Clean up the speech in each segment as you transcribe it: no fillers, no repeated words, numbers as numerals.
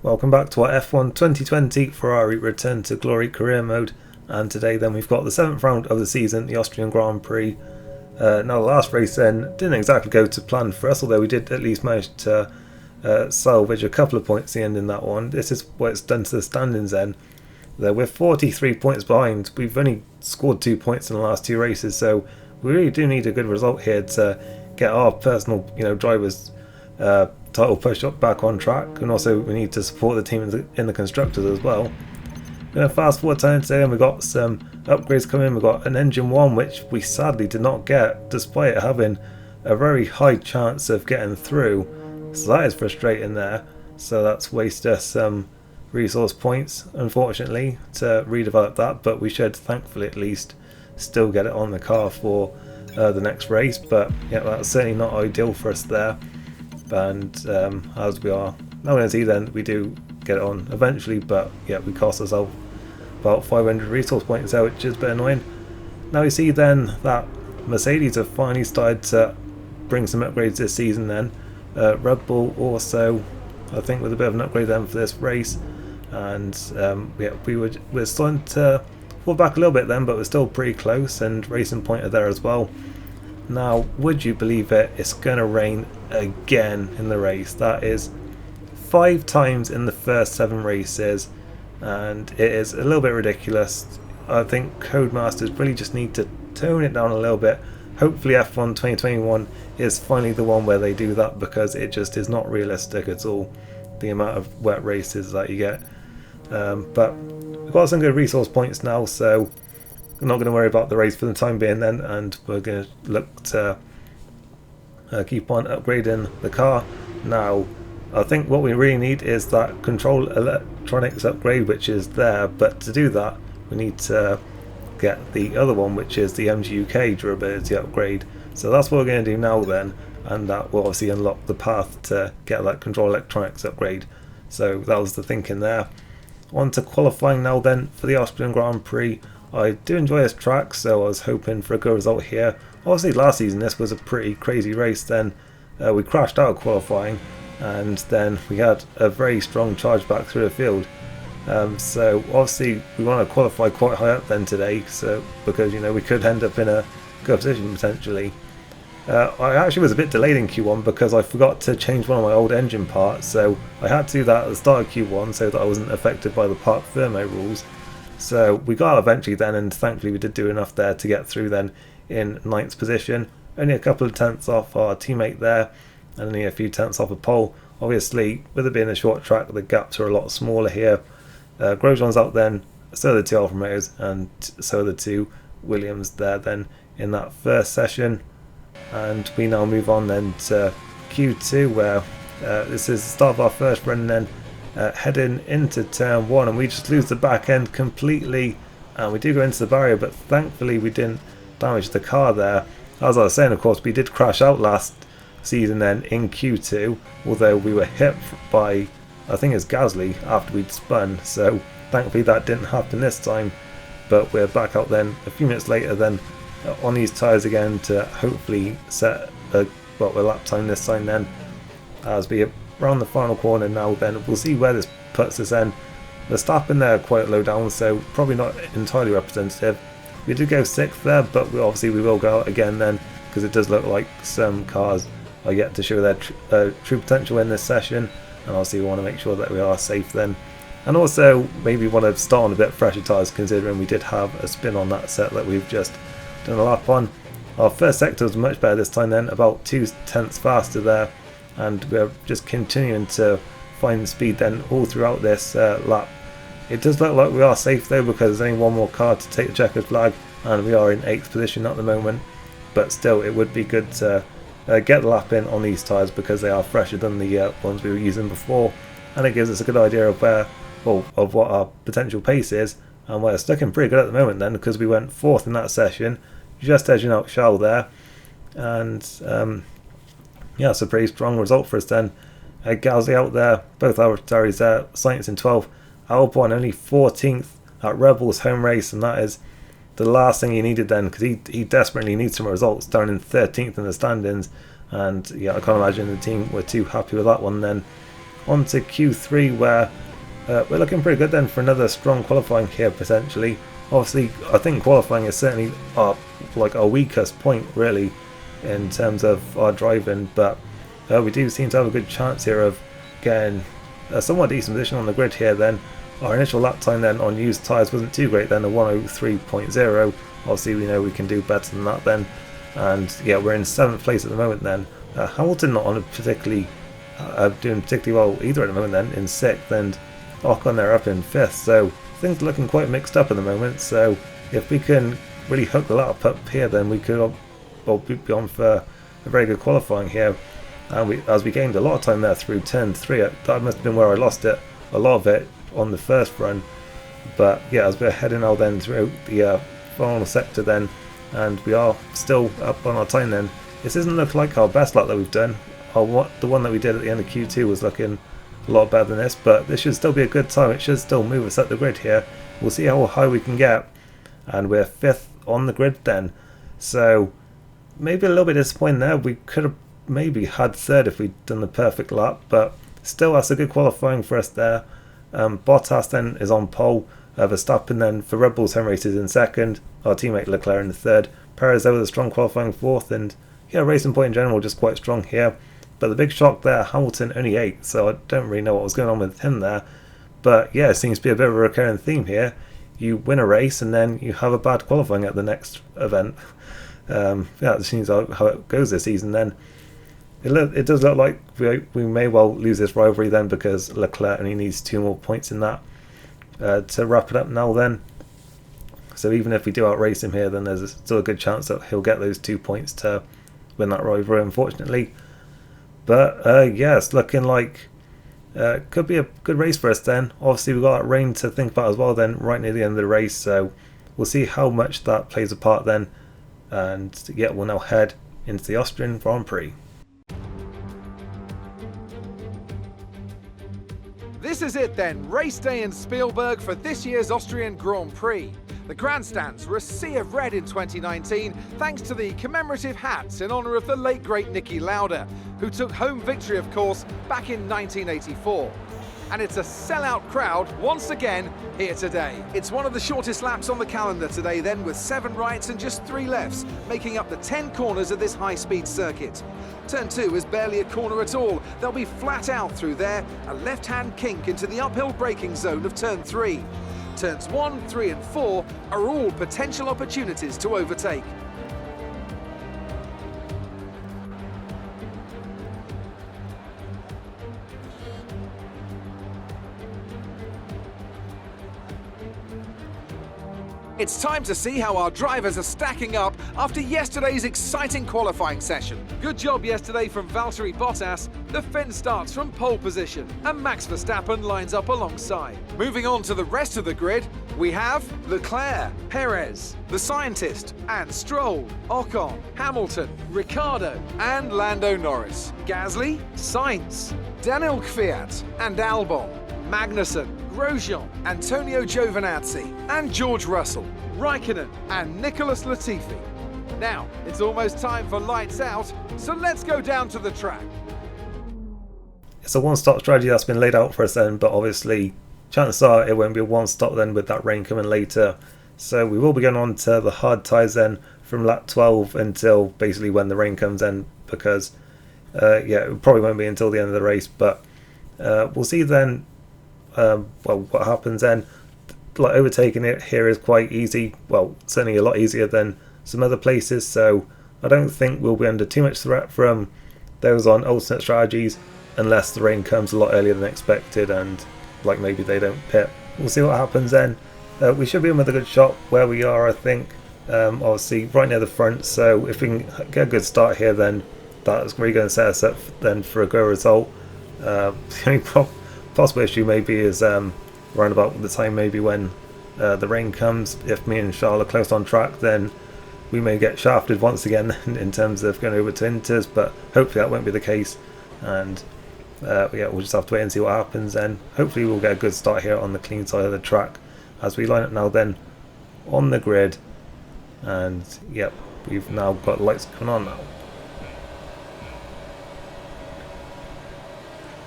Welcome back to our F1 2020 Ferrari Return to Glory career mode, and today then we've got the 7th round of the season, the Austrian Grand Prix. Now the last race then didn't exactly go to plan for us, although we did at least manage to salvage a couple of points at the end in that one. This is what it's done to the standings then. We're 43 points behind. We've only scored 2 points in the last 2 races, so we really do need a good result here to get our personal, drivers title push up back on track, and also we need to support the team in the constructors as well. We're going to fast forward time today, and we've got some upgrades coming. We've got an engine 1 which we sadly did not get despite it having a very high chance of getting through, so that is frustrating there. So that's wasted us some resource points unfortunately to redevelop that, but we should thankfully at least still get it on the car for the next race. But yeah, that's certainly not ideal for us there. And as we are now going to see, then we do get it on eventually, but yeah, we cost ourselves about 500 resource points there, which is a bit annoying. Now we see then that Mercedes have finally started to bring some upgrades this season then. Red Bull also, I think, with a bit of an upgrade then for this race, and yeah, we're starting to fall back a little bit then, but we're still pretty close, and Racing Point are there as well. Now, would you believe it, it's going to rain again in the race. That is 5 times in the first 7 races, and it is a little bit ridiculous. I think Codemasters really just need to tone it down a little bit. Hopefully F1 2021 is finally the one where they do that, because it just is not realistic at all, the amount of wet races that you get. But we've got some good resource points now, so we're not going to worry about the race for the time being then, and we're going to look to keep on upgrading the car. Now I think what we really need is that control electronics upgrade, which is there, but to do that we need to get the other one, which is the MGUK durability upgrade. So that's what we're going to do now then, and that will obviously unlock the path to get that control electronics upgrade. So that was the thinking there. On to qualifying now then for the Austrian Grand Prix. I do enjoy this track, so I was hoping for a good result here. Obviously last season this was a pretty crazy race then. We crashed out of qualifying, and then we had a very strong charge back through the field. So obviously we want to qualify quite high up then today, so because we could end up in a good position potentially. I actually was a bit delayed in Q1 because I forgot to change one of my old engine parts, so I had to do that at the start of Q1 so that I wasn't affected by the park thermo rules. So we got out eventually then, and thankfully we did do enough there to get through then in 9th position. Only a couple of tenths off our teammate there, and only a few tenths off a pole. Obviously, with it being a short track, the gaps are a lot smaller here. Grosjean's out then, so are the 2 Alfa Romeos, and so are the 2 Williams there then in that first session. And we now move on then to Q2, where this is the start of our first run then. Heading into turn 1, and we just lose the back end completely, and we do go into the barrier, but thankfully we didn't damage the car there. As I was saying, of course, we did crash out last season then in Q2, although we were hit by, I think it's Gasly, after we'd spun, so thankfully that didn't happen this time. But we're back out then a few minutes later then on these tyres again to hopefully set a lap time this time then, as we around the final corner now then. We'll see where this puts us in. The Verstappen there quite low down, so probably not entirely representative. We did go 6th there, but we will go out again then, because it does look like some cars are yet to show their true potential in this session, and obviously we want to make sure that we are safe then. And also maybe want to start on a bit fresher tyres, considering we did have a spin on that set that we've just done a lap on. Our first sector was much better this time then, about 2 tenths faster there, and we're just continuing to find speed then all throughout this lap. It does look like we are safe though, because there's only one more car to take the checkered flag, and we are in 8th position at the moment. But still, it would be good to get the lap in on these tyres, because they are fresher than the ones we were using before, and it gives us a good idea of of what our potential pace is. And we're stuck in pretty good at the moment then, because we went 4th in that session, just edging out Charles there, and yeah, it's a pretty strong result for us then. Gasly out there, both our Ferraris there, Sainz in 12th, Albon only 14th at Red Bull's home race, and that is the last thing he needed then, because he desperately needs some results, down in 13th in the standings. And yeah, I can't imagine the team were too happy with that one then. on to Q3, where we're looking pretty good then for another strong qualifying here potentially. Obviously, I think qualifying is certainly our weakest point really in terms of our driving, but we do seem to have a good chance here of getting a somewhat decent position on the grid here then. Our initial lap time then on used tyres wasn't too great then, a 1:03.0. Obviously we know we can do better than that then, and yeah, we're in 7th place at the moment then. Hamilton not on a particularly doing particularly well either at the moment then, in 6th, and Ocon there up in 5th, so things are looking quite mixed up at the moment. So if we can really hook the lap up here, then we could be on for a very good qualifying here. And as we gained a lot of time there through turn 3, that must have been where I lost it, a lot of it on the first run. But yeah, as we're heading now then through the final sector then, and we are still up on our time then, this doesn't look like our best lap that we've done. The one that we did at the end of Q2 was looking a lot better than this, but this should still be a good time. It should still move us up the grid here. We'll see how high we can get, and we're 5th on the grid then, so maybe a little bit disappointing there. We could have maybe had 3rd if we'd done the perfect lap, but still that's a good qualifying for us there. Bottas then is on pole, Verstappen then for Red Bull's home races in 2nd, our teammate Leclerc in the 3rd, Perez there with a strong qualifying 4th, and yeah, Racing Point in general just quite strong here. But the big shock there, Hamilton only 8th, so I don't really know what was going on with him there. But yeah, it seems to be a bit of a recurring theme here. You win a race and then you have a bad qualifying at the next event. Yeah, that seems how it goes this season then. It does look like we may well lose this rivalry then, because Leclerc only needs 2 more points in that to wrap it up now then. So even if we do outrace him here, then there's still a good chance that he'll get those 2 points to win that rivalry, unfortunately. But yeah, it's looking like could be a good race for us then. Obviously we've got that rain to think about as well then, right near the end of the race, so we'll see how much that plays a part then. And yeah, we'll now head into the Austrian Grand Prix. This is it then, race day in Spielberg for this year's Austrian Grand Prix. The grandstands were a sea of red in 2019 thanks to the commemorative hats in honour of the late great Niki Lauda, who took home victory of course back in 1984. And it's a sellout crowd once again here today. It's one of the shortest laps on the calendar today then, with 7 rights and just 3 lefts, making up the 10 corners of this high-speed circuit. Turn 2 is barely a corner at all. They'll be flat out through there, a left-hand kink into the uphill braking zone of turn 3. Turns 1, 3 and 4 are all potential opportunities to overtake. It's time to see how our drivers are stacking up after yesterday's exciting qualifying session. Good job yesterday from Valtteri Bottas. The Finn starts from pole position and Max Verstappen lines up alongside. Moving on to the rest of the grid, we have Leclerc, Perez, the Scientist, and Stroll, Ocon, Hamilton, Ricciardo, and Lando Norris, Gasly, Sainz, Daniel Kvyat, and Albon, Magnussen, Grosjean, Antonio Giovinazzi, and George Russell, Raikkonen, and Nicholas Latifi. Now, it's almost time for lights out, so let's go down to the track. It's a one-stop strategy that's been laid out for us then, but obviously chances are it won't be a one-stop then with that rain coming later. So we will be going on to the hard tyres then from lap 12 until basically when the rain comes in, because yeah, it probably won't be until the end of the race, but we'll see then. Well, what happens then. Like, overtaking it here is quite easy, well, certainly a lot easier than some other places, so I don't think we'll be under too much threat from those on alternate strategies, unless the rain comes a lot earlier than expected and like maybe they don't pit. We'll see what happens then. We should be in with a good shot where we are, I think, obviously right near the front, so if we can get a good start here, then that's really going to set us up then for a good result. The only possible issue maybe is around about the time maybe when the rain comes. If me and Charles are close on track, then we may get shafted once again in terms of going over to Inters, but hopefully that won't be the case, and yeah, we'll just have to wait and see what happens then. Hopefully we'll get a good start here on the clean side of the track as we line up now then on the grid, and yep, we've now got lights coming on now.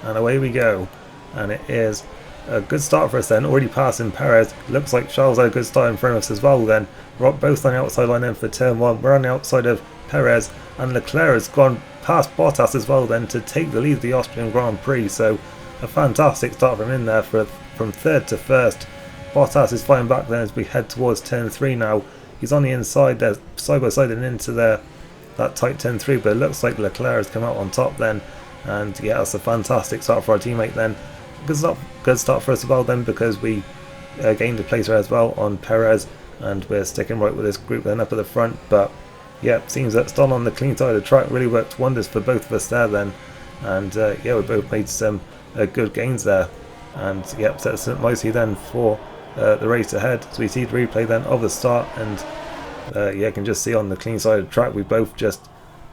and away we go. And it is a good start for us then, already passing Perez. Looks like Charles had a good start in front of us as well then. We're both on the outside line then for turn 1. We're on the outside of Perez, and Leclerc has gone past Bottas as well then to take the lead of the Austrian Grand Prix. So a fantastic start from in there from third to first. Bottas is fighting back then as we head towards turn 3 now. He's on the inside there, side by side and into that tight turn 3, but it looks like Leclerc has come out on top then. And yeah, that's a fantastic start for our teammate then. Good start for us as well then, because we gained a place there as well on Perez, and we're sticking right with this group then up at the front. But yeah, seems that starting on the clean side of the track really worked wonders for both of us there then. And yeah, we both made some good gains there, and yeah, sets us up nicely then for the race ahead. So we see the replay then of the start, and yeah, you can just see on the clean side of the track we both just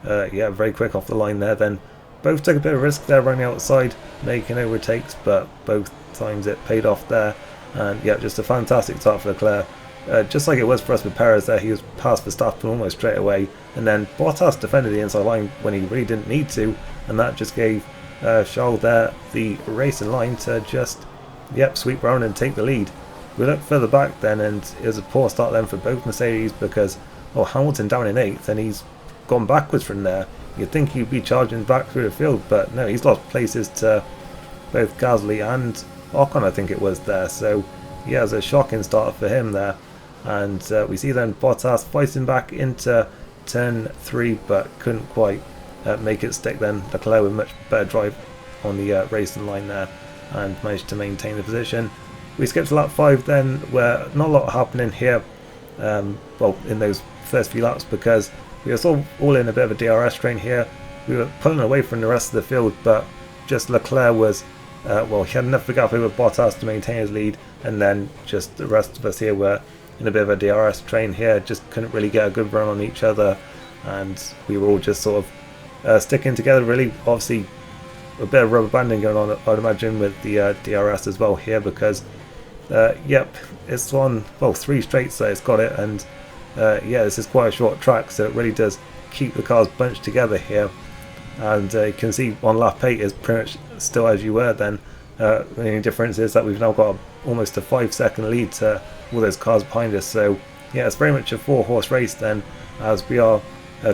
yeah, very quick off the line there then. Both took a bit of risk there running outside, making overtakes, but both times it paid off there. And yeah, just a fantastic start for Leclerc. Just like it was for us with Perez there, he was past Verstappen almost straight away, and then Bottas defended the inside line when he really didn't need to, and that just gave Charles there the racing line to just sweep round and take the lead. We look further back then, and it was a poor start then for both Mercedes, because Hamilton down in 8th and he's gone backwards from there. You'd think he'd be charging back through the field, but no, he's lost places to both Gasly and Ocon, I think it was there. So yeah, it was a shocking start for him there. And we see then Bottas fighting back into turn 3, but couldn't quite make it stick then. Leclerc with much better drive on the racing line there, and managed to maintain the position. We skipped to lap 5 then, where not a lot happening here, well, in those first few laps, because we were sort of all in a bit of a DRS train here. We were pulling away from the rest of the field, but just Leclerc was, well, he had enough to gap over Bottas to maintain his lead, and then just the rest of us here were in a bit of a DRS train here, just couldn't really get a good run on each other, and we were all just sort of sticking together really. Obviously a bit of rubber banding going on, I'd imagine, with the DRS as well here, because yep, it's on, well, 3 straights there, it's got it, and yeah, this is quite a short track, so it really does keep the cars bunched together here. And you can see on lap 8 is pretty much still as you were then. The only difference is that we've now got almost a 5-second lead to all those cars behind us. So yeah, it's very much a 4-horse race then, as we are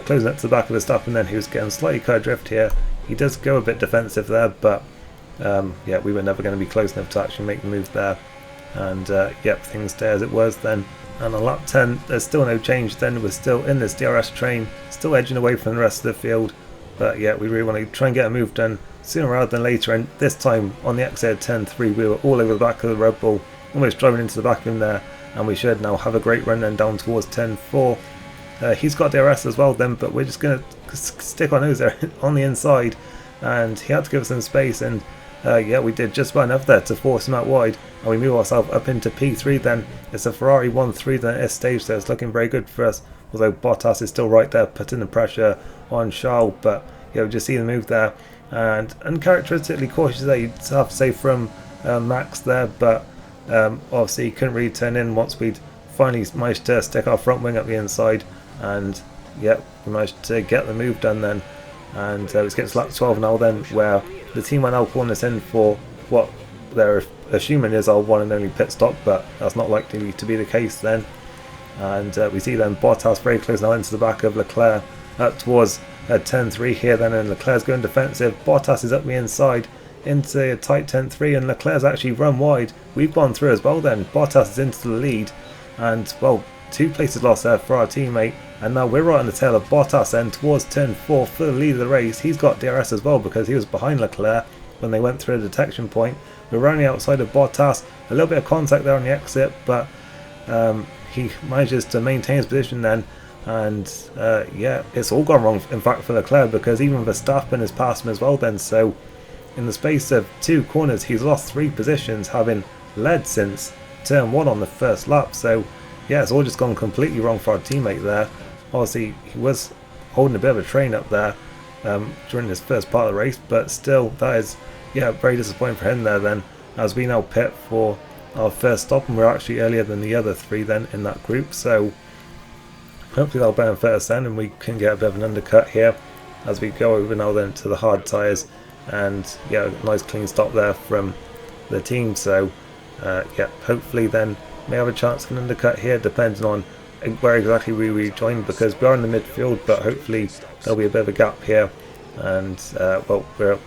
closing up to the back of Verstappen then, who's getting slightly cut adrift here. He does go a bit defensive there, but yeah, we were never going to be close enough to actually make the move there. And yep, things stay as it was then. And on lap 10, there's still no change then. We're still in this DRS train, still edging away from the rest of the field. But yeah, we really want to try and get a move done sooner rather than later. And this time on the exit of turn 3, we were all over the back of the Red Bull, almost driving into the back of him there. And we should now have a great run then down towards turn 4. He's got DRS as well then, but we're just going to stick our nose there on the inside. And he had to give us some space, and yeah, we did just about enough there to force him out wide, and we move ourselves up into P3 then. It's a Ferrari 1-3 then at this stage, so it's looking very good for us, although Bottas is still right there putting the pressure on Charles. But yeah, we just see the move there, and uncharacteristically cautious there, you'd have to say, from Max there, but obviously he couldn't really turn in once we'd finally managed to stick our front wing up the inside, and yeah, we managed to get the move done then. And let's get to lap 12 now then, where the team are now calling us in for what they're assuming is our one and only pit stop, but that's not likely to be the case then. And we see then Bottas very close now into the back of Leclerc up towards turn 3 here then, and Leclerc's going defensive. Bottas is up the inside into a tight turn 3, and Leclerc's actually run wide. We've gone through as well then. Bottas is into the lead, and well, 2 places lost there for our teammate. And now we're right on the tail of Bottas then towards turn 4 for the lead of the race. He's got DRS as well, because he was behind Leclerc when they went through a detection point. We're running outside of Bottas, a little bit of contact there on the exit, but he manages to maintain his position then. And yeah, it's all gone wrong in fact for Leclerc, because even Verstappen has passed him as well then. So in the space of 2 corners, he's lost 3 positions, having led since turn 1 on the first lap. So yeah, it's all just gone completely wrong for our teammate there. Obviously, he was holding a bit of a train up there during this first part of the race, but still, that is, yeah, very disappointing for him there then, as we now pit for our first stop, and we're actually earlier than the other 3 then in that group. So hopefully that'll benefit us then, and we can get a bit of an undercut here as we go over now then to the hard tyres and yeah, nice clean stop there from the team. So yeah, hopefully then may have a chance of an undercut here, depending on where exactly we rejoin, because we are in the midfield, but hopefully there'll be a bit of a gap here. And well, we're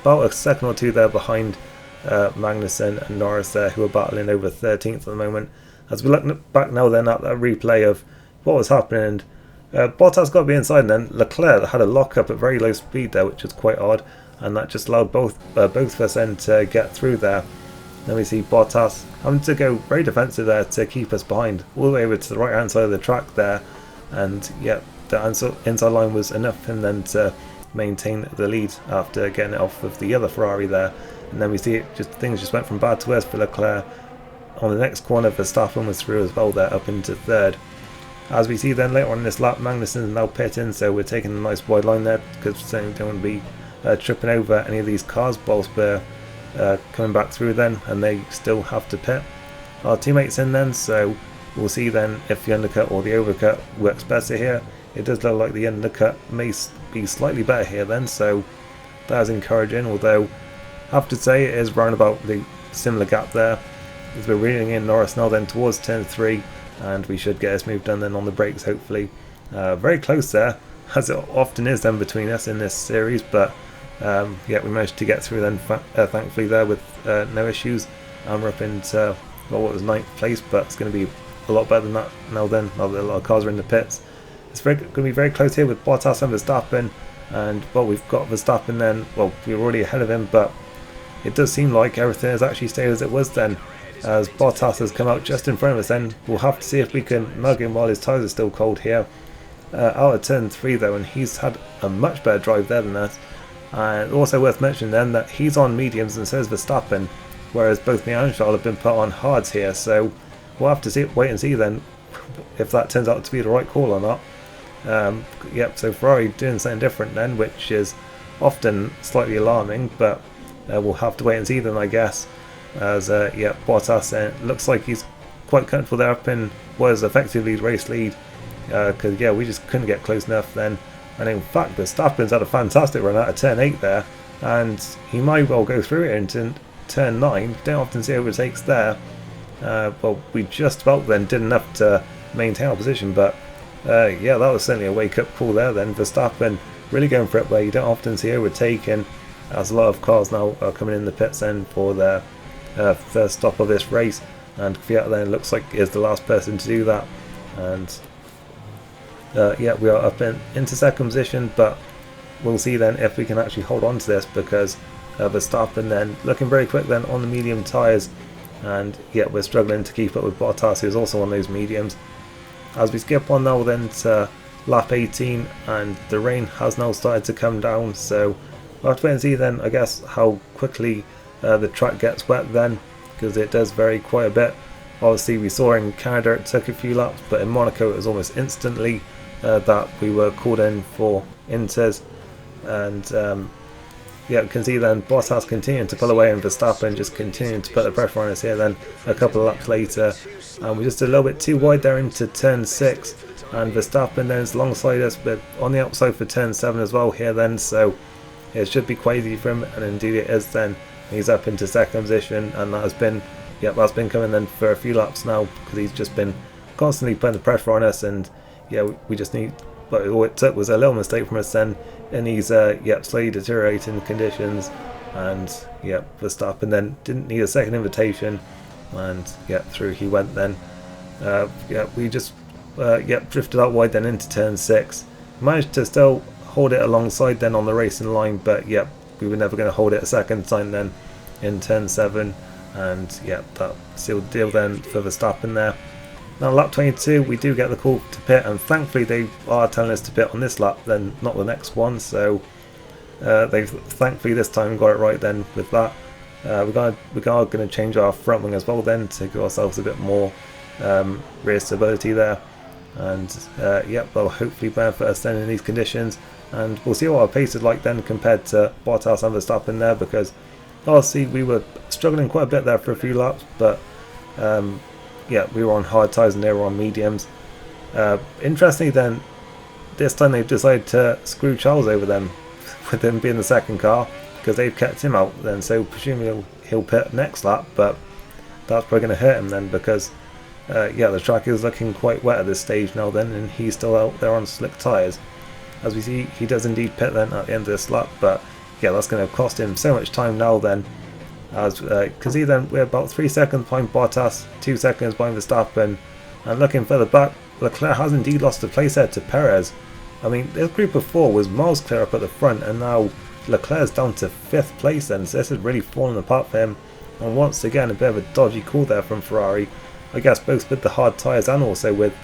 about a second or two there behind Magnussen and Norris there, who are battling over 13th at the moment. As we look back now then at that replay of what was happening, and Bottas got to be inside, and then Leclerc had a lock up at very low speed there, which was quite odd, and that just allowed both of us then to get through there. Then we see Bottas having to go very defensive there to keep us behind, all the way over to the right hand side of the track there, and yeah, the inside line was enough for him then to maintain the lead after getting it off of the other Ferrari there. And then we see it things just went from bad to worse for Leclerc. On the next corner, Verstappen was through as well there, up into third. As we see then later on in this lap, Magnussen is now pitting, so we're taking a nice wide line there because we don't want to be tripping over any of these cars whilst we're coming back through then, and they still have to pit. Our teammates in then, so we'll see then if the undercut or the overcut works better here. It does look like the undercut may be slightly better here then, so that is encouraging, although I have to say it is round about the similar gap there, as we're reeling in Norris now then towards turn 3, and we should get this move done then on the brakes hopefully. Very close there, as it often is then between us in this series, but yeah, we managed to get through then thankfully there with no issues, and we're up into well, what was 9th place, but it's going to be a lot better than that now then, now that a lot of cars are in the pits. It's going to be very close here with Bottas and Verstappen, and well, we've got Verstappen then, well, we were already ahead of him, but it does seem like everything has actually stayed as it was then, as Bottas has come out just in front of us. Then we'll have to see if we can mug him while his tyres are still cold here. Out of turn 3 though, and he's had a much better drive there than us. And also worth mentioning then that he's on mediums and so is Verstappen, whereas both me and Charles have been put on hards here, so we'll have to wait and see then if that turns out to be the right call or not. Yep, so Ferrari doing something different then, which is often slightly alarming, but we'll have to wait and see then, I guess, as yeah, Bottas looks like he's quite comfortable there up in what is effectively the race lead, because yeah, we just couldn't get close enough then. And in fact, Verstappen's had a fantastic run out of turn 8 there, and he might well go through it into turn 9. Don't often see overtakes there. Well, we just about then did enough to maintain our position, but yeah, that was certainly a wake-up call there then. Verstappen really going for it where you don't often see overtaking, as a lot of cars now are coming in the pits then for their first stop of this race, and Fiat then looks like is the last person to do that. And yeah, we are up into second position, but we'll see then if we can actually hold on to this, because Verstappen then looking very quick then on the medium tyres, and yeah, we're struggling to keep up with Bottas, who's also on those mediums. As we skip on now then to lap 18, and the rain has now started to come down, so we'll have to wait and see then, I guess, how quickly the track gets wet then, because it does vary quite a bit. Obviously we saw in Canada it took a few laps, but in Monaco it was almost instantly that we were called in for inters. And yeah, you can see then Bottas continuing to pull away, and Verstappen just continuing to put the pressure on us here then a couple of laps later, and we're just a little bit too wide there into turn 6, and Verstappen then is alongside us but on the outside for turn 7 as well here then, so it should be quite easy for him, and indeed it is then. He's up into second position, and that has been, yep, that's been coming then for a few laps now, because he's just been constantly putting the pressure on us, and yeah, we just need, but all it took was a little mistake from us then in these yep, slowly deteriorating conditions, and yep, Verstappen then didn't need a second invitation, and yep, through he went then. Yeah, we just yep, drifted out wide then into turn 6, managed to still hold it alongside then on the racing line, but yep, we were never going to hold it a second time then in turn 7, and yeah, that sealed the deal then for Verstappen there. Now lap 22 we do get the call to pit, and thankfully they are telling us to pit on this lap then, not the next one, so they've thankfully this time got it right then with that. We are going to change our front wing as well then to give ourselves a bit more rear stability there, and yeah, well, hopefully benefit us then in these conditions. And we'll see what our pace is like then compared to Bottas and Verstappen there, because obviously we were struggling quite a bit there for a few laps, but yeah, we were on hard tyres and they were on mediums. Interestingly then, this time they've decided to screw Charles over them with him being the second car. because they've kept him out then, so presumably he'll pit next lap, but that's probably going to hurt him then, because yeah, the track is looking quite wet at this stage now then, and he's still out there on slick tyres. As we see, he does indeed pit then at the end of this lap, but yeah, that's going to cost him so much time now then, as because we're about 3 seconds behind Bottas, 2 seconds behind Verstappen, and looking further back, Leclerc has indeed lost the place there to Perez. I mean, this group of 4 was miles clear up at the front, and now Leclerc's down to 5th place then, so this has really fallen apart for him. And once again, a bit of a dodgy call there from Ferrari, I guess both with the hard tyres and also with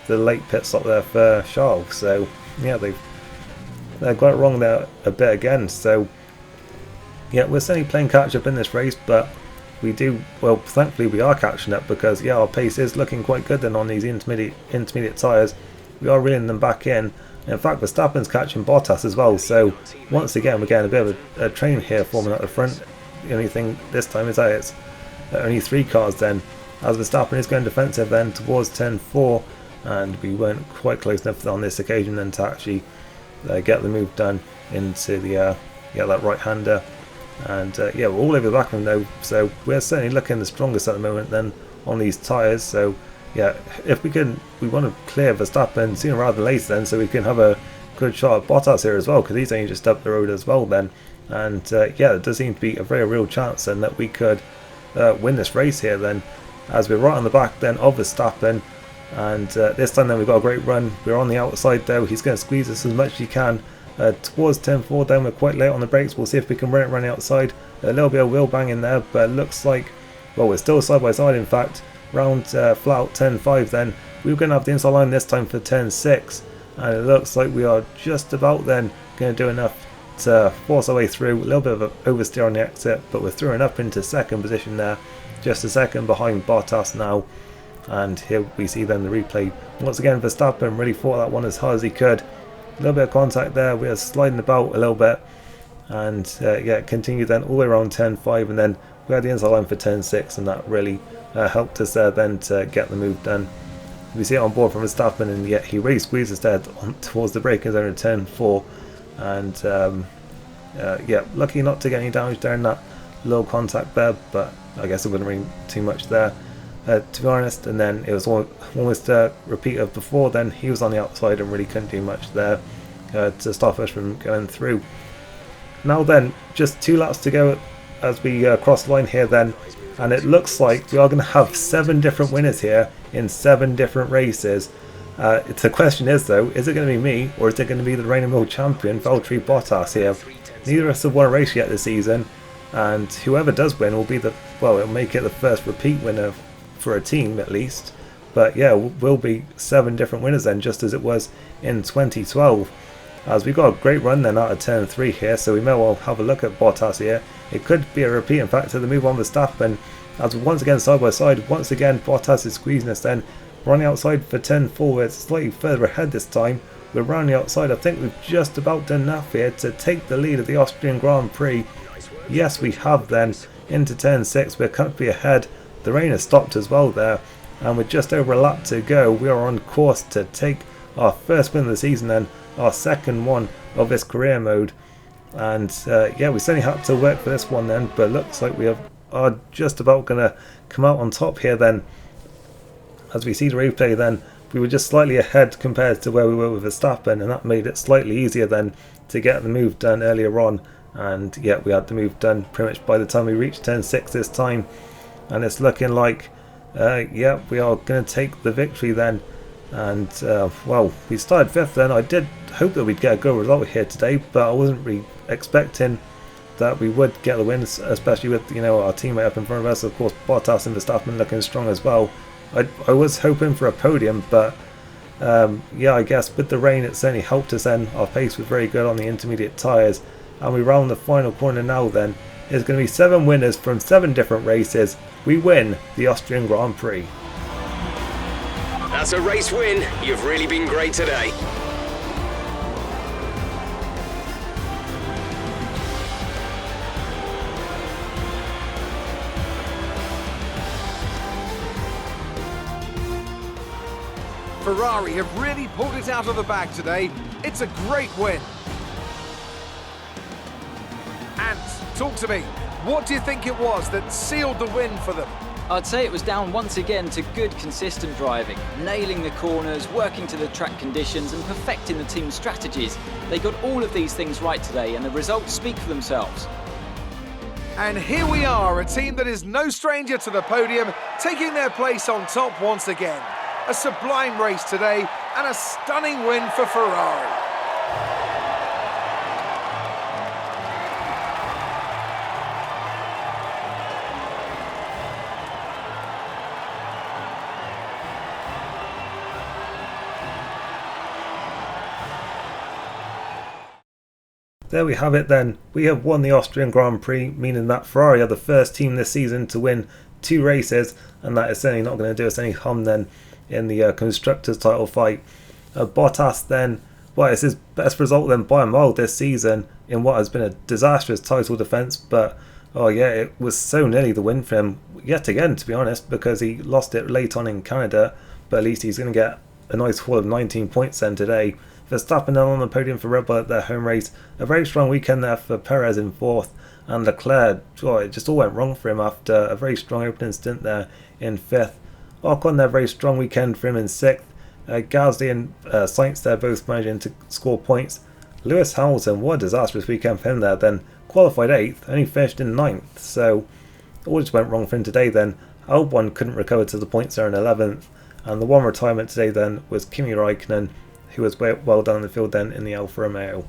the late pit stop there for Charles. So yeah, they've got it wrong there a bit again. So yeah, we're certainly playing catch up in this race, but we do, well, thankfully we are catching up, because yeah, our pace is looking quite good then on these intermediate tyres. We are reeling them back in. In fact, Verstappen's catching Bottas as well, so once again we're getting a bit of a train here forming at the front. The only thing this time is that it's only 3 cars then, as Verstappen is going defensive then towards turn 4, and we weren't quite close enough on this occasion then to actually get the move done into the that right-hander. And yeah, we're all over the back of him though, so we're certainly looking the strongest at the moment then on these tyres. So yeah, if we want to clear Verstappen sooner rather than later then, so we can have a good shot at Bottas here as well, because he's only just up the road as well then. And yeah, there does seem to be a very real chance then that we could win this race here then, as we're right on the back then of Verstappen. And this time then we've got a great run. We're on the outside though, he's going to squeeze us as much as he can towards turn 4 then. We're quite late on the brakes, we'll see if we can run the outside. A little bit of wheel bang in there, but it looks like, well, we're still side by side in fact. Round flat out turn 5 then, we were going to have the inside line this time for turn 6, and it looks like we are just about then going to do enough to force our way through. A little bit of an oversteer on the exit, but we're through up into 2nd position there, just a second behind Bottas now. And here we see then the replay. Once again, Verstappen really fought that one as hard as he could. A little bit of contact there, we are sliding about a little bit, and yeah, continued then all the way around turn 5, and then we had the inside line for turn 6, and that really helped us there then to get the move done. We see it on board from Verstappen, and yet he really squeezed us there towards the braking zone in turn 4, and yeah, lucky not to get any damage there in that little contact there, but I guess it wouldn't ring too much there, to be honest. And then it was almost a repeat of before then. He was on the outside and really couldn't do much there to stop us from going through. Now then, just 2 laps to go as we cross the line here then, and it looks like we are going to have 7 different winners here in 7 different races. The question is though, is it going to be me, or is it going to be the reigning world champion Valtteri Bottas here? Neither of us have won a race yet this season, and whoever does win will be it'll make it the first repeat winner for a team at least. But yeah, will be 7 different winners then, just as it was in 2012. As we got a great run then out of turn 3 here, so we may well have a look at Bottas here. It could be a repeat in fact to the move on Verstappen, as we're once again side by side. Once again Bottas is squeezing us then. We're on the outside for turn 4, we're slightly further ahead this time. We're around the outside. I think we've just about done enough here to take the lead of the Austrian Grand Prix. Yes, we have then. Into turn 6, we're comfortably ahead. The rain has stopped as well there, and with just over a lap to go, we are on course to take our first win of the season then, our second one of this career mode. And yeah, we certainly had to work for this one then, but looks like we are just about going to come out on top here then. As we see the replay then, we were just slightly ahead compared to where we were with Verstappen, and that made it slightly easier then to get the move done earlier on. And yeah, we had the move done pretty much by the time we reached turn 6 this time, and it's looking like yeah, we are going to take the victory then. And well, we started 5th then. I did hope that we'd get a good result here today, but I wasn't really expecting that we would get the wins, especially with, you know, our teammate up in front of us. Of course, Bottas and Verstappen looking strong as well. I was hoping for a podium, but yeah, I guess with the rain it certainly helped us then. Our pace was very good on the intermediate tyres, and we round the final corner now then. There's going to be 7 winners from 7 different races. We win the Austrian Grand Prix. That's a race win. You've really been great today. Ferrari have really pulled it out of the bag today. It's a great win. And talk to me. What do you think it was that sealed the win for them? I'd say it was down once again to good, consistent driving, nailing the corners, working to the track conditions and perfecting the team's strategies. They got all of these things right today and the results speak for themselves. And here we are, a team that is no stranger to the podium, taking their place on top once again. A sublime race today and a stunning win for Ferrari. There we have it then. We have won the Austrian Grand Prix, meaning that Ferrari are the first team this season to win 2 races, and that is certainly not going to do us any harm then in the Constructors title fight. Bottas then, well, it's his best result then by a mile this season in what has been a disastrous title defence, but oh yeah, it was so nearly the win for him yet again, to be honest, because he lost it late on in Canada, but at least he's going to get a nice haul of 19 points then today. Verstappen then on the podium for Red Bull at their home race. A very strong weekend there for Perez in 4th, and Leclerc, it just all went wrong for him after a very strong opening stint there in 5th. Ocon there, very strong weekend for him in 6th. Gasly and Sainz there both managing to score points. Lewis Hamilton, what a disastrous weekend for him there, then qualified 8th, only finished in 9th, so all just went wrong for him today then. Albon couldn't recover to the points there in 11th, and the one retirement today then was Kimi Raikkonen, who was well down the field then in the Alfa Romeo.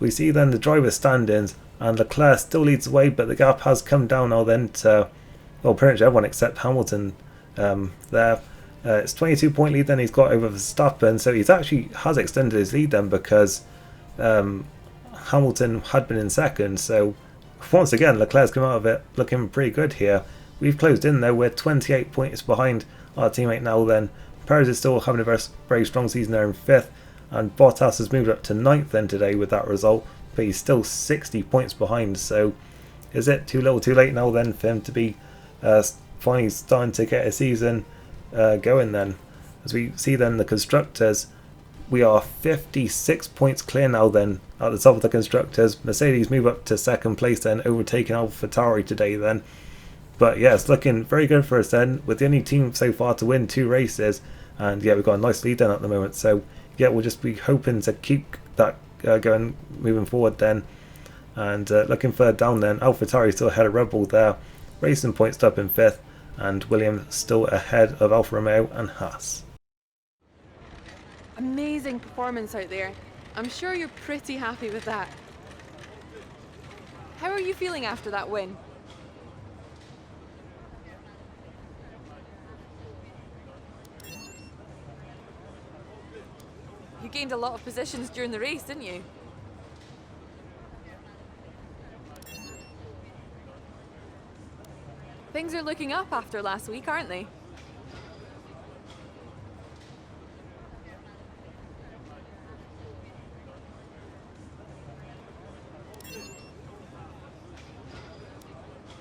We see then the driver stand-ins, and Leclerc still leads the way, but the gap has come down now then to, well, pretty much everyone except Hamilton there. It's 22 point lead then he's got over Verstappen, so he's actually has extended his lead then because Hamilton had been in 2nd, so once again Leclerc's come out of it looking pretty good here. We've closed in though, we're 28 points behind our teammate now then. Perez is still having a very, very strong season there in 5th, and Bottas has moved up to 9th then today with that result, but he's still 60 points behind, so is it too little too late now then for him to be finally starting to get a season going then? As we see then the Constructors, we are 56 points clear now then at the top of the Constructors. Mercedes move up to 2nd place then, overtaking AlphaTauri today then. But yeah, it's looking very good for us then, with the only team so far to win 2 races. And yeah, we've got a nice lead then at the moment. So yeah, we'll just be hoping to keep that going moving forward then. And looking further down then, AlphaTauri still ahead of Red Bull there. Racing points up in 5th. And Williams still ahead of Alfa Romeo and Haas. Amazing performance out there. I'm sure you're pretty happy with that. How are you feeling after that win? You gained a lot of positions during the race, didn't you? Things are looking up after last week, aren't they?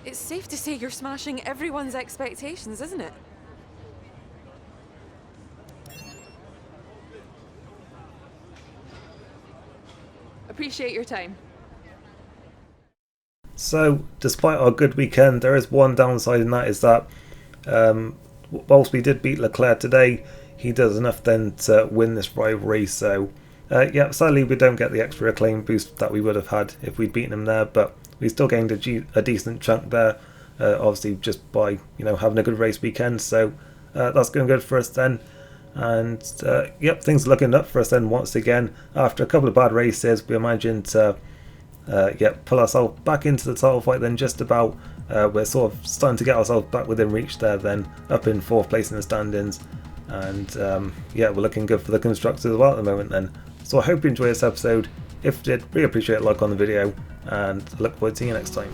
It's safe to say you're smashing everyone's expectations, isn't it? Appreciate your time. So, despite our good weekend, there is one downside, and that is that whilst we did beat Leclerc today, he does enough then to win this rivalry. So, yeah, sadly we don't get the extra acclaim boost that we would have had if we'd beaten him there, but we still gained a decent chunk there, obviously just by having a good race weekend. So that's going good for us then. And yep, things are looking up for us then once again. After a couple of bad races, we're managing to pull ourselves back into the title fight then just about. We're sort of starting to get ourselves back within reach there then, up in 4th place in the standings. And yeah, we're looking good for the Constructors as well at the moment then. So I hope you enjoyed this episode. If you did, really appreciate a like on the video, and I look forward to seeing you next time.